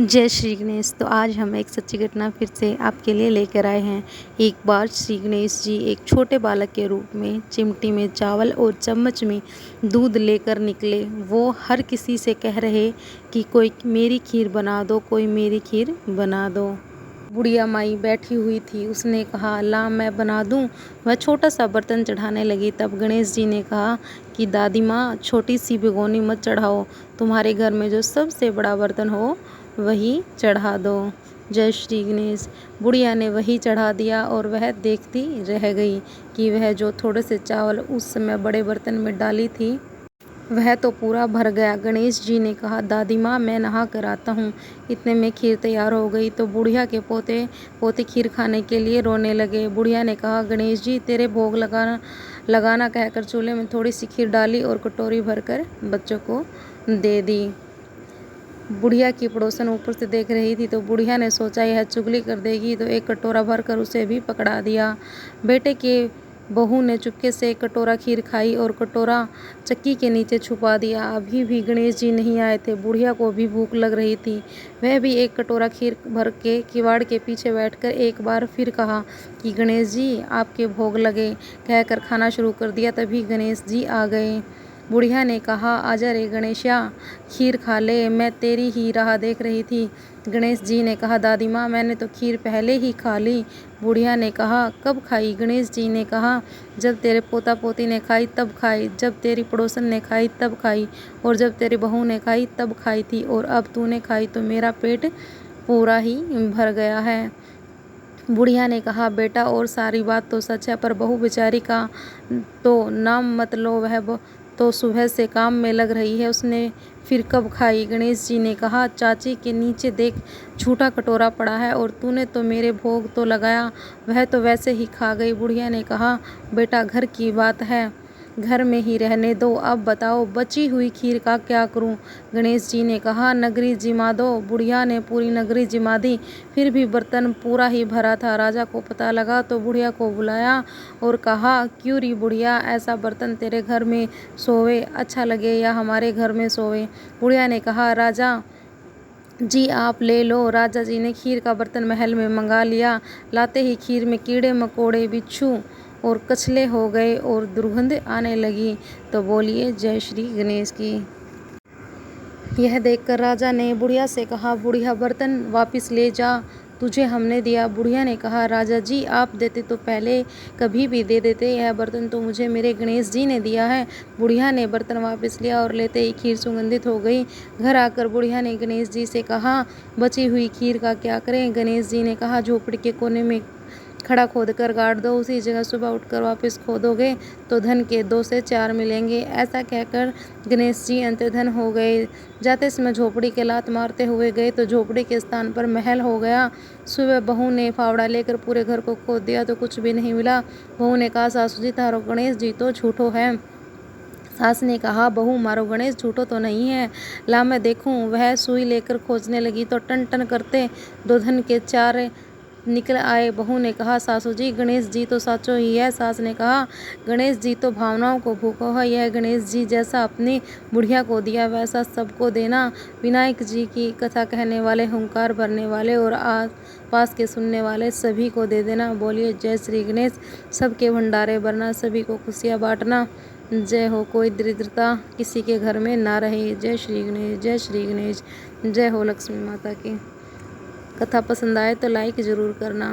जय श्री गणेश। तो आज हम एक सच्ची घटना फिर से आपके लिए लेकर आए हैं। एक बार श्री गणेश जी एक छोटे बालक के रूप में चिमटी में चावल और चम्मच में दूध लेकर निकले। वो हर किसी से कह रहे कि कोई मेरी खीर बना दो, कोई मेरी खीर बना दो। बुढ़िया माई बैठी हुई थी, उसने कहा ला मैं बना दूं। वह छोटा सा बर्तन चढ़ाने लगी। तब गणेश जी ने कहा कि दादी माँ, छोटी सी भिगोनी मत चढ़ाओ, तुम्हारे घर में जो सबसे बड़ा बर्तन हो वही चढ़ा दो। जय श्री गणेश। बुढ़िया ने वही चढ़ा दिया और वह देखती रह गई कि वह जो थोड़े से चावल उस समय बड़े बर्तन में डाली थी वह तो पूरा भर गया। गणेश जी ने कहा दादी माँ, मैं नहा कर आता हूँ। इतने में खीर तैयार हो गई तो बुढ़िया के पोते पोते खीर खाने के लिए रोने लगे। बुढ़िया ने कहा गणेश जी, तेरे भोग लगाना लगाना कहकर चूल्हे में थोड़ी सी खीर डाली और कटोरी भरकर बच्चों को दे दी। बुढ़िया की पड़ोसन ऊपर से देख रही थी तो बुढ़िया ने सोचा यह चुगली कर देगी, तो एक कटोरा भरकर उसे भी पकड़ा दिया। बेटे के बहू ने चुपके से एक कटोरा खीर खाई और कटोरा चक्की के नीचे छुपा दिया। अभी भी गणेश जी नहीं आए थे। बुढ़िया को भी भूख लग रही थी। वह भी एक कटोरा खीर भर के किवाड़ के पीछे बैठकर एक बार फिर कहा कि गणेश जी, आपके भोग लगे, कहकर खाना शुरू कर दिया। तभी गणेश जी आ गए। बुढ़िया ने कहा आजा रे गणेशा, खीर खा ले, मैं तेरी ही राह देख रही थी। गणेश जी ने कहा दादी माँ, मैंने तो खीर पहले ही खा ली। बुढ़िया ने कहा कब खाई? गणेश जी ने कहा जब तेरे पोता पोती ने खाई तब खाई, जब तेरी पड़ोसन ने खाई तब खाई, और जब तेरी बहू ने खाई तब खाई थी, और अब तूने खाई तो मेरा पेट पूरा ही भर गया है। बुढ़िया ने कहा बेटा, और सारी बात तो सच है, पर बहू बेचारी का तो नाम मत लो, वह तो सुबह से काम में लग रही है, उसने फिर कब खाई? गणेश जी ने कहा चाची के नीचे देख, झूठा कटोरा पड़ा है, और तूने तो मेरे भोग तो लगाया, वह तो वैसे ही खा गई। बुढ़िया ने कहा बेटा, घर की बात है, घर में ही रहने दो। अब बताओ बची हुई खीर का क्या करूं? गणेश जी ने कहा नगरी जिमा दो। बुढ़िया ने पूरी नगरी जिमा दी, फिर भी बर्तन पूरा ही भरा था। राजा को पता लगा तो बुढ़िया को बुलाया और कहा क्यों री बुढ़िया, ऐसा बर्तन तेरे घर में सोवे अच्छा लगे या हमारे घर में सोवे? बुढ़िया ने कहा राजा जी आप ले लो। राजा जी ने खीर का बर्तन महल में मंगा लिया। लाते ही खीर में कीड़े मकोड़े, बिच्छू और कछले हो गए और दुर्गंध आने लगी। तो बोलिए जय श्री गणेश की। यह देखकर राजा ने बुढ़िया से कहा बुढ़िया, बर्तन वापस ले जा, तुझे हमने दिया। बुढ़िया ने कहा राजा जी, आप देते तो पहले कभी भी दे देते, यह बर्तन तो मुझे मेरे गणेश जी ने दिया है। बुढ़िया ने बर्तन वापस लिया और लेते ही खीर सुगंधित हो गई। घर आकर बुढ़िया ने गणेश जी से कहा बची हुई खीर का क्या करें? गणेश जी ने कहा झोपड़ी के कोने में खड़ा खोद कर गाड़ दो, उसी जगह सुबह उठकर वापस खोदोगे तो धन के 2 से 4 मिलेंगे। ऐसा कहकर गणेश जी अंतर्धन हो गए। जाते समय झोपड़ी के लात मारते हुए गए तो झोपड़ी के स्थान पर महल हो गया। सुबह बहू ने फावड़ा लेकर पूरे घर को खोद दिया तो कुछ भी नहीं मिला। बहू ने कहा सासू जी, तारो गणेश जी तो झूठो है। सास ने कहा बहू, मारो गणेश झूठो तो नहीं है, ला मैं देखूं। वह सुई लेकर खोजने लगी तो टन टन करते 2 धन के 4 निकल आए। बहू ने कहा सासू जी, गणेश जी तो साचो ही है। सास ने कहा गणेश जी तो भावनाओं को भूखो है, यह गणेश जी जैसा अपनी बुढ़िया को दिया वैसा सबको देना। विनायक जी की कथा कहने वाले, हुंकार भरने वाले और आस पास के सुनने वाले सभी को दे देना। बोलिए जय श्री गणेश। सबके भंडारे भरना, सभी को खुशियाँ बांटना। जय हो। कोई दरिद्रता किसी के घर में ना रहे। जय श्री गणेश, जय श्री गणेश। जय हो लक्ष्मी माता की। कथा पसंद आए तो लाइक ज़रूर करना।